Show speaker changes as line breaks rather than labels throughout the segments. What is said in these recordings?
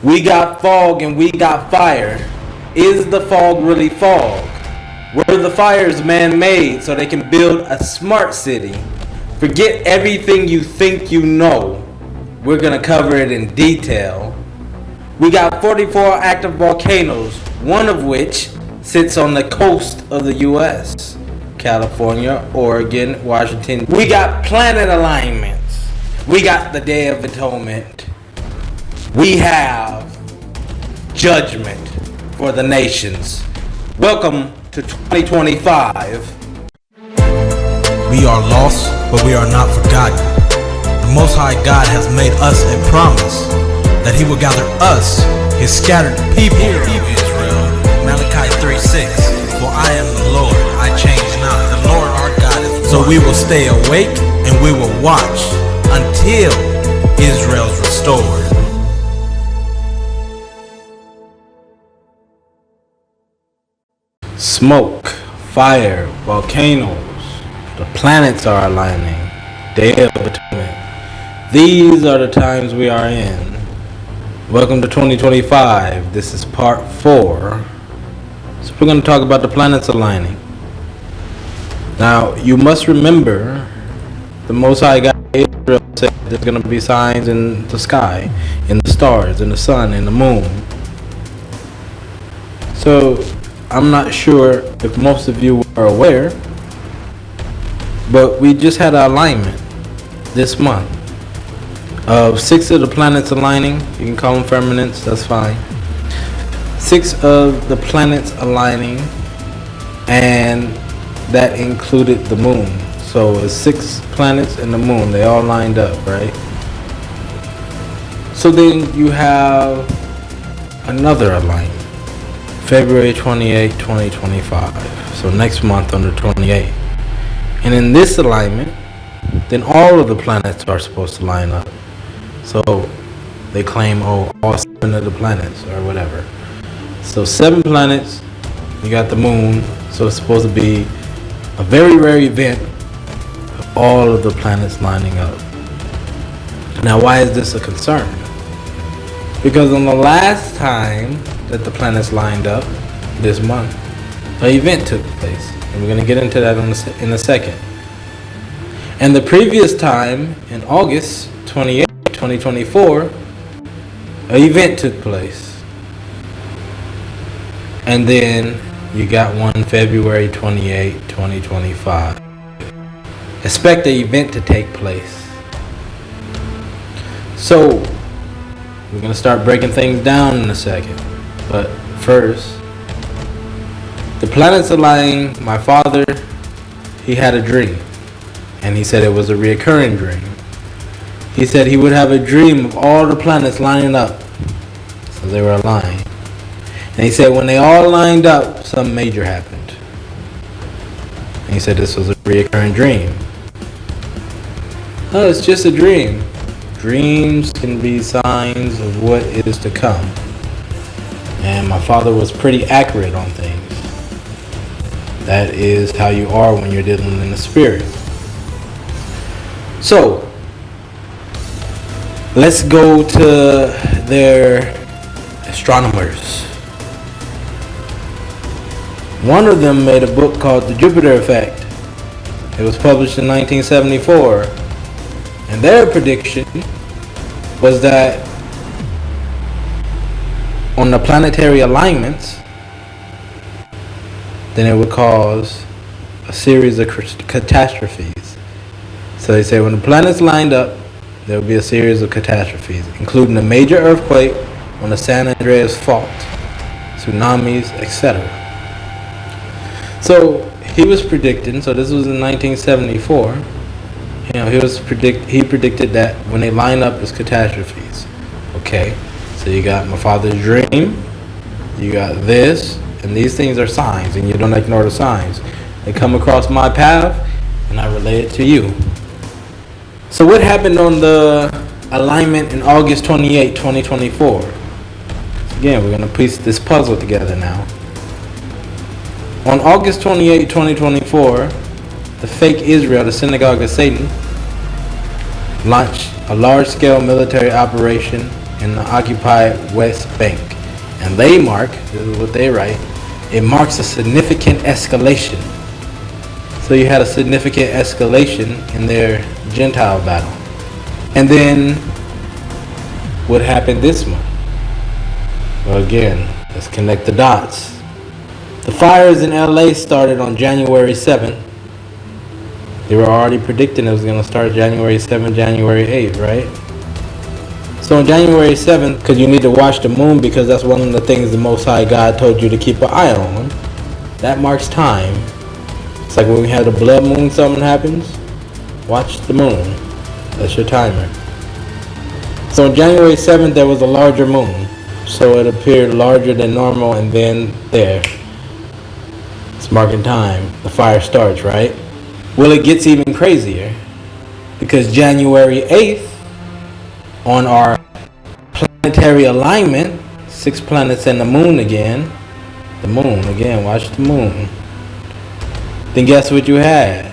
We got fog and we got fire. Is the fog really fog? Were the fires man-made so they can build a smart city? Forget everything you think you know. We're gonna cover it in detail. We got 44 active volcanoes, one of which sits on the coast of the US. California, Oregon, Washington. We got planet alignments. We got the Day of Atonement. We have judgment for the nations. Welcome to 2025.
We are lost, but we are not forgotten. The Most High God has made us a promise that He will gather us, His scattered people. Hear, Israel. Malachi 3:6. For I am the Lord, I change not. The Lord our God is one. So we will stay awake and we will watch until Israel's restored.
Smoke, fire, volcanoes. The planets are aligning. Day of Atonement. These are the times we are in. Welcome to 2025. This is part 4. So we're going to talk about the planets aligning. Now, you must remember the Most High God Israel said there's going to be signs in the sky, in the stars, in the sun, in the moon. So, I'm not sure if most of you are aware, but we just had an alignment this month of 6 of the planets aligning. You can call them firmaments, that's fine. 6 of the planets aligning, and that included the moon. So it's 6 planets and the moon, they all lined up, right? So then you have another alignment, February 28, 2025. So next month on the 28th. And in this alignment, then all of the planets are supposed to line up. So they claim, all 7 of the planets or whatever. So 7 planets, you got the moon, so it's supposed to be a very rare event of all of the planets lining up. Now, why is this a concern? Because on the last time that the planets lined up this month, an event took place, and we're going to get into that in a second. And the previous time, in August 28, 2024, an event took place. And then you got one February 28, 2025. Expect the event to take place. So, we're going to start breaking things down in a second. But first, the planets aligning. My father, he had a dream. And he said it was a reoccurring dream. He said he would have a dream of all the planets lining up. So they were aligned. And he said when they all lined up, something major happened. And he said this was a recurring dream. Oh, it's just a dream. Dreams can be signs of what is to come. And my father was pretty accurate on things. That is how you are when you're dealing in the spirit. So, let's go to their astronomers. One of them made a book called The Jupiter Effect. It was published in 1974. And their prediction was that on the planetary alignments, then it would cause a series of catastrophes. So they say when the planets lined up, there would be a series of catastrophes, including a major earthquake on the San Andreas Fault, tsunamis, etc. So he was predicting, so this was in 1974, he predicted that when they line up it's catastrophes. Okay, so you got my father's dream, you got this, and these things are signs, and you don't ignore the signs. They come across my path, and I relay it to you. So what happened on the alignment in August 28, 2024? Again, we're going to piece this puzzle together now. On August 28, 2024, the fake Israel, the synagogue of Satan, launched a large-scale military operation in the occupied West Bank. And they mark, this is what they write, it marks a significant escalation. So you had a significant escalation in their Gentile battle. And then what happened this month? Well, again, let's connect the dots. The fires in LA started on January 7th. They were already predicting it was going to start January 7th, January 8th, right? So on January 7th, because you need to watch the moon, because that's one of the things the Most High God told you to keep an eye on. That marks time. It's like when we have the blood moon, something happens. Watch the moon. That's your timer. So on January 7th, there was a larger moon. So it appeared larger than normal, and then there. It's marking time. The fire starts, right? Well, it gets even crazier. Because January 8th, on our planetary alignment, 6 planets and the moon again. The moon again, watch the moon. Then guess what you had?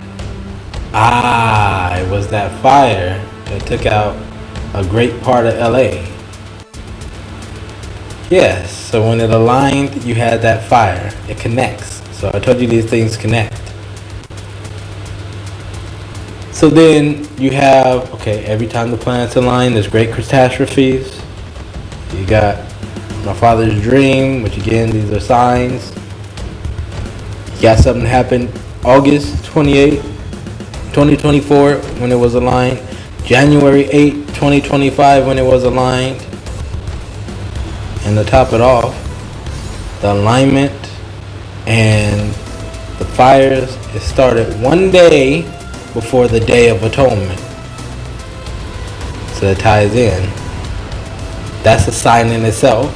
It was that fire that took out a great part of LA. Yes, so when it aligned, you had that fire. It connects. So I told you these things connect. So then you have, okay, every time the planets align, there's great catastrophes. You got my father's dream, which again, these are signs. You got something happen August 28, 2024, when it was aligned. January 8, 2025, when it was aligned. And to top it off, the alignment and the fires, it started one day before the Day of Atonement. So that ties in. That's a sign in itself.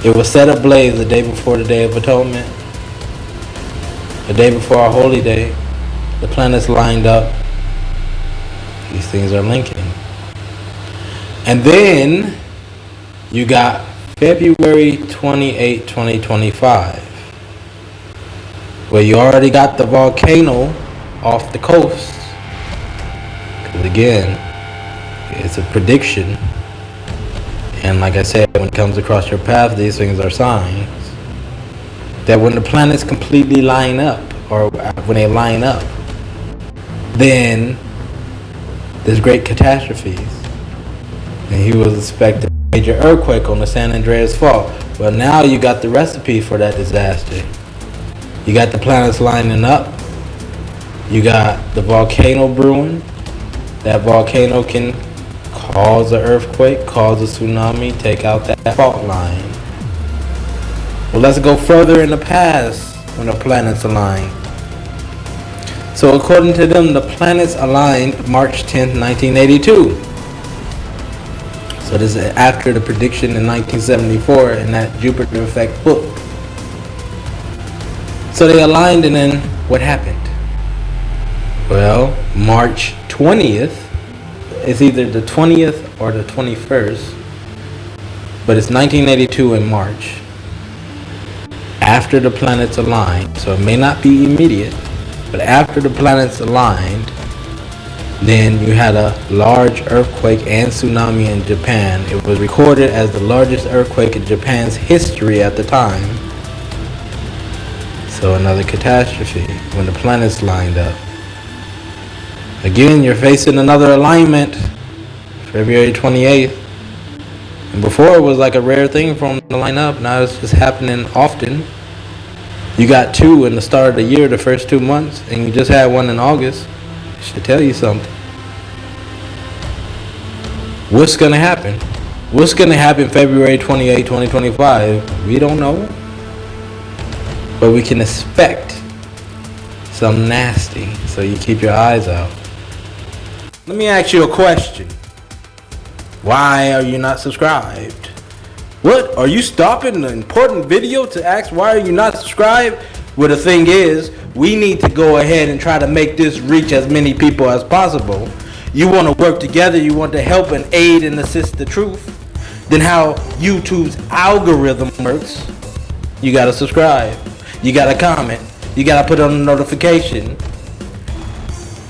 It was set ablaze the day before the Day of Atonement. The day before our holy day. The planets lined up. These things are linking. And then you got February 28, 2025, where you already got the volcano off the coast. Because again, it's a prediction. And like I said, when it comes across your path, these things are signs. That when the planets completely line up, or when they line up, then there's great catastrophes. And he was expecting a major earthquake on the San Andreas Fault. Well, now you got the recipe for that disaster. You got the planets lining up. You got the volcano brewing. That volcano can cause an earthquake, cause a tsunami, take out that fault line. Well, let's go further in the past when the planets align. So according to them, the planets aligned March 10th, 1982. So this is after the prediction in 1974 in that Jupiter Effect book. So they aligned, and then what happened? Well, March 20th, it's either the 20th or the 21st, but it's 1982 in March. After the planets aligned, so it may not be immediate, but after the planets aligned, then you had a large earthquake and tsunami in Japan. It was recorded as the largest earthquake in Japan's history at the time. So another catastrophe when the planets lined up. Again, you're facing another alignment, February 28th. And before it was like a rare thing for them to line up. Now it's just happening often. You got 2 in the start of the year, the first 2 months, and you just had 1 in August. It should tell you something. What's going to happen? What's going to happen February 28, 2025? We don't know. But we can expect something nasty, so you keep your eyes out. Let me ask you a question. Why are you not subscribed? What? Are you stopping the important video to ask why are you not subscribed? Well, the thing is, we need to go ahead and try to make this reach as many people as possible. You want to work together, you want to help and aid and assist the truth. Then how YouTube's algorithm works, you got to subscribe. You got to comment. You got to put on a notification.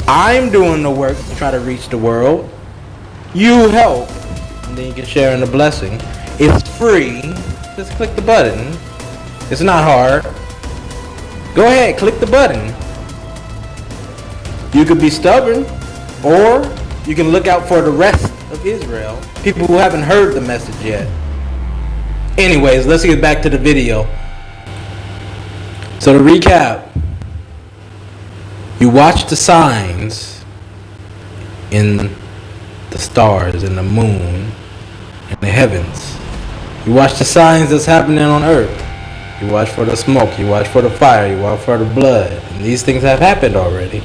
I'm doing the work to try to reach the world. You help and then you can share in the blessing. It's free. Just click the button. It's not hard. Go ahead, click the button. You could be stubborn, or you can look out for the rest of Israel, people who haven't heard the message yet. Anyways, let's get back to the video. So to recap, you watch the signs in the stars and the moon and the heavens. You watch the signs that's happening on earth. You watch for the smoke, you watch for the fire, you watch for the blood. And these things have happened already.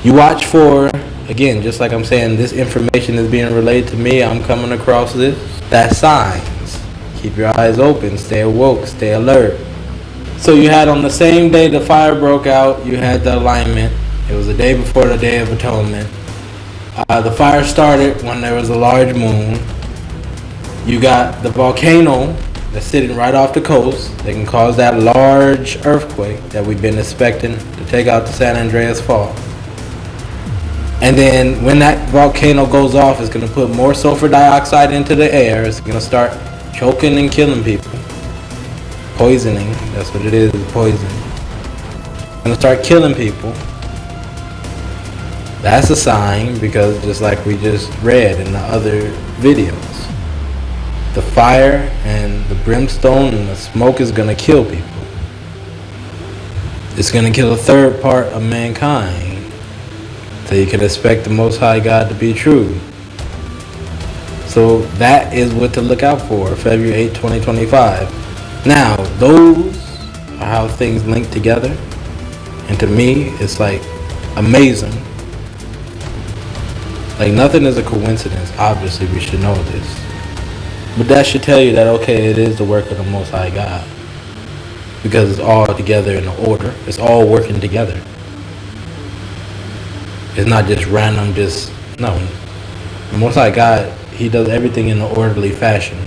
You watch for, again, just like I'm saying, this information is being relayed to me. I'm coming across this. That's signs. Keep your eyes open. Stay awoke. Stay alert. So you had on the same day the fire broke out, you had the alignment. It was the day before the Day of Atonement. The fire started when there was a large moon. You got the volcano that's sitting right off the coast that can cause that large earthquake that we've been expecting to take out the San Andreas Fault. And then when that volcano goes off, it's going to put more sulfur dioxide into the air. It's going to start choking and killing people. Poisoning, that's what it is, poison. It's going to start killing people. That's a sign, because just like we just read in the other videos, the fire and the brimstone and the smoke is going to kill people. It's going to kill a third part of mankind. So you can expect the Most High God to be true. So that is what to look out for, February 8, 2025. Now, those are how things link together. And to me, it's like amazing. Like nothing is a coincidence. Obviously, we should know this. But that should tell you that, okay, it is the work of the Most High God. Because it's all together in order. It's all working together. It's not just random, no. The Most High God, He does everything in an orderly fashion.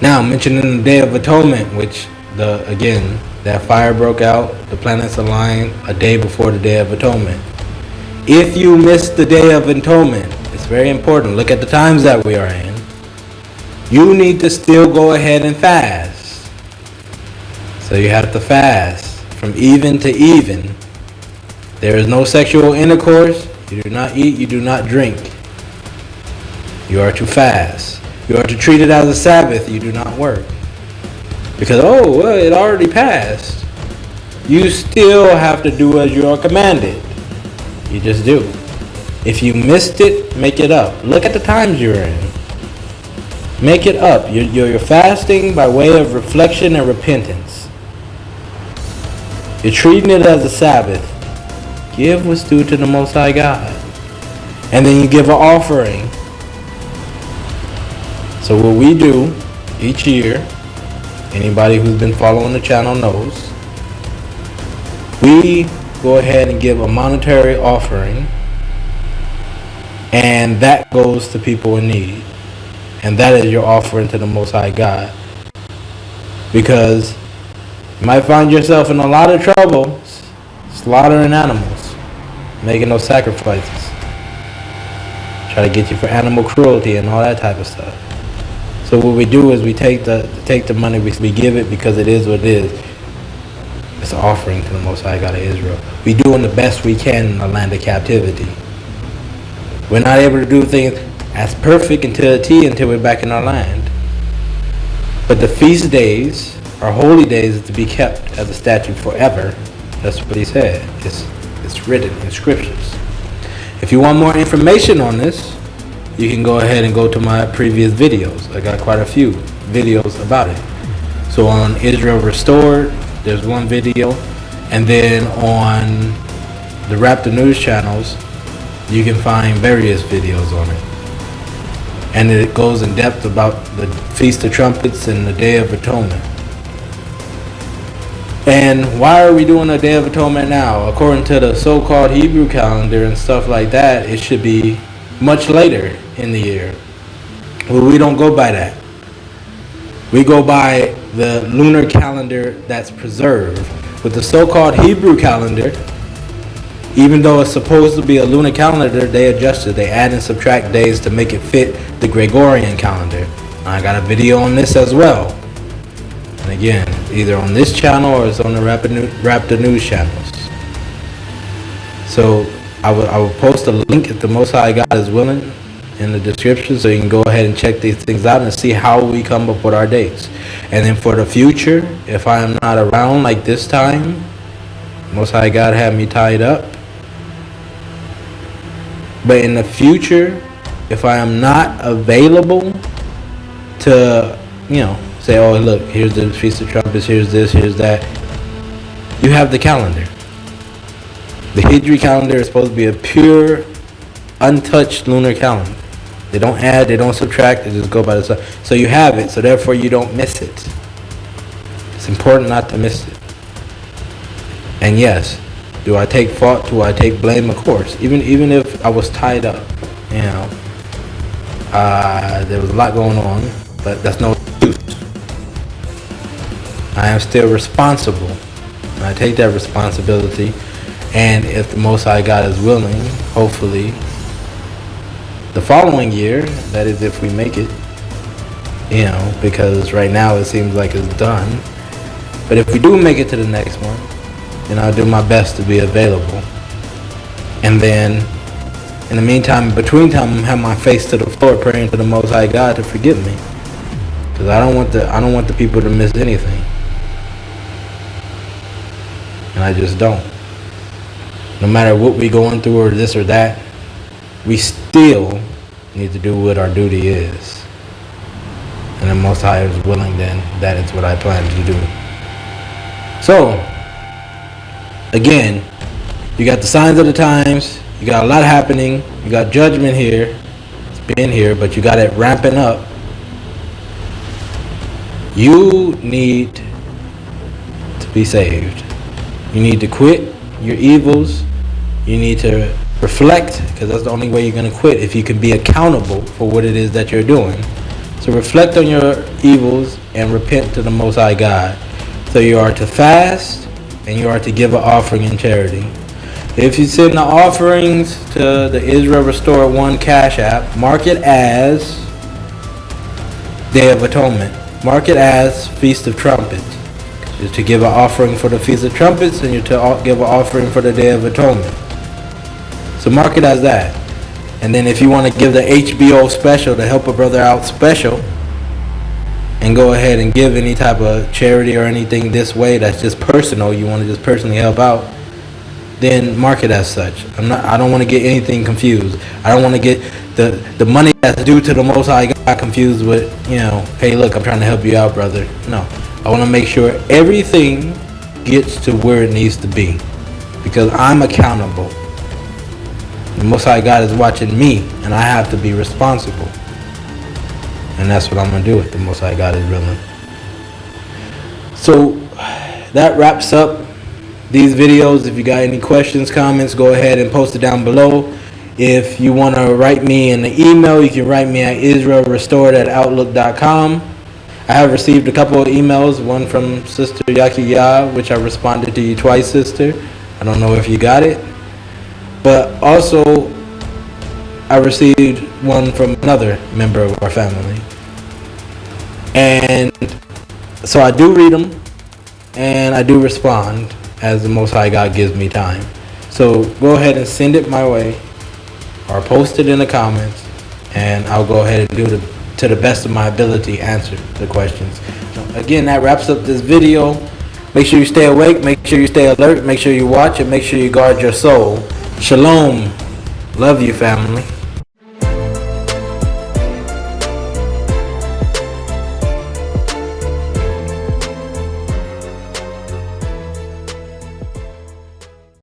Now, mentioning the Day of Atonement, which, again, that fire broke out, the planets aligned a day before the Day of Atonement. If you miss the Day of Atonement, it's very important. Look at the times that we are in. You need to still go ahead and fast. So you have to fast from even to even. There is no sexual intercourse. You do not eat. You do not drink. You are to fast. You are to treat it as a Sabbath. You do not work. Because, it already passed. You still have to do as you are commanded. You just do. If you missed it, make it up. Look at the times you're in. Make it up. You're fasting by way of reflection and repentance. You're treating it as a Sabbath. Give what's due to the Most High God. And then you give an offering. So what we do each year, anybody who's been following the channel knows, we go ahead and give a monetary offering, and that goes to people in need. And that is your offering to the Most High God. Because you might find yourself in a lot of trouble slaughtering animals, making those sacrifices. Try to get you for animal cruelty and all that type of stuff. So what we do is we take the money, we give it because it is what it is. It's an offering to the Most High God of Israel. We doing the best we can in the land of captivity. We're not able to do things as perfect until we're back in our land. But the feast days, our holy days, is to be kept as a statute forever. That's what he said. It's written in scriptures. If you want more information on this, you can go ahead and go to my previous videos. I got quite a few videos about it. So on Israel Restored, there's one video. And then on the Raptor News channels, you can find various videos on it. And it goes in depth about the Feast of Trumpets and the Day of Atonement. And why are we doing a Day of Atonement now? According to the so-called Hebrew calendar and stuff like that, it should be much later in the year. Well, we don't go by that. We go by the lunar calendar that's preserved. With the so-called Hebrew calendar, Even though it's supposed to be a lunar calendar, they adjusted. They add and subtract days to make it fit the Gregorian calendar. I got a video on this as well. And again, either on this channel or it's on the Raptor News channels. So I will post a link if the Most High God is willing in the description, so you can go ahead and check these things out and see how we come up with our dates. And then for the future, if I am not around like this time, Most High God had me tied up. But in the future, if I am not available to, say, oh look, here's the Feast of Trumpets, here's this, here's that, you have the calendar. The HEEBREW calendar is supposed to be a pure, untouched lunar calendar. They don't add, they don't subtract, they just go by the sun. So you have it, so therefore you don't miss it. It's important not to miss it. And yes, do I take fault? Do I take blame? Of course. Even if I was tied up, there was a lot going on, but that's no excuse. I am still responsible, and I take that responsibility. And if the Most High God is willing, hopefully, the following year, that is if we make it, because right now it seems like it's done. But if we do make it to the next one, then I'll do my best to be available. And then, in the meantime, between time, I'm having my face to the floor praying to the Most High God to forgive me. Because I don't want the people to miss anything. And I just don't. No matter what we going through or this or that, we still need to do what our duty is. And the Most High is willing, then that is what I plan to do. So, again, you got the signs of the times, you got a lot happening, you got judgment here, it's been here, but you got it ramping up. You need to be saved. You need to quit your evils. You need to reflect, because that's the only way you're going to quit, if you can be accountable for what it is that you're doing. So reflect on your evils and repent to the Most High God. So you are to fast and you are to give an offering in charity. If you send the offerings to the Israel Restored One Cash App, mark it as Day of Atonement. Mark it as Feast of Trumpets. You're to give an offering for the Feast of Trumpets, and you're to give an offering for the Day of Atonement. So mark it as that. And then if you want to give the HBO special, to help a brother out special, and go ahead and give any type of charity or anything this way that's just personal, you want to just personally help out, then mark it as such. I don't want to get anything confused. I don't want to get the money that's due to the Most High God confused with, hey look, I'm trying to help you out, brother. No. I want to make sure everything gets to where it needs to be, because I'm accountable. The Most High God is watching me, and I have to be responsible. And that's what I'm going to do if the Most High God is willing. So that wraps up these videos. If you got any questions, comments, go ahead and post it down below. If you want to write me in the email, you can write me at israelrestored@outlook.com. I have received a couple of emails, one from Sister Yakiya, which I responded to you twice, sister. I don't know if you got it. But also, I received one from another member of our family. And so I do read them, and I do respond as the Most High God gives me time. So go ahead and send it my way, or post it in the comments, and I'll go ahead and do to the best of my ability, answer the questions. Again, that wraps up this video. Make sure you stay awake, make sure you stay alert, make sure you watch, and make sure you guard your soul. Shalom. Love you, family.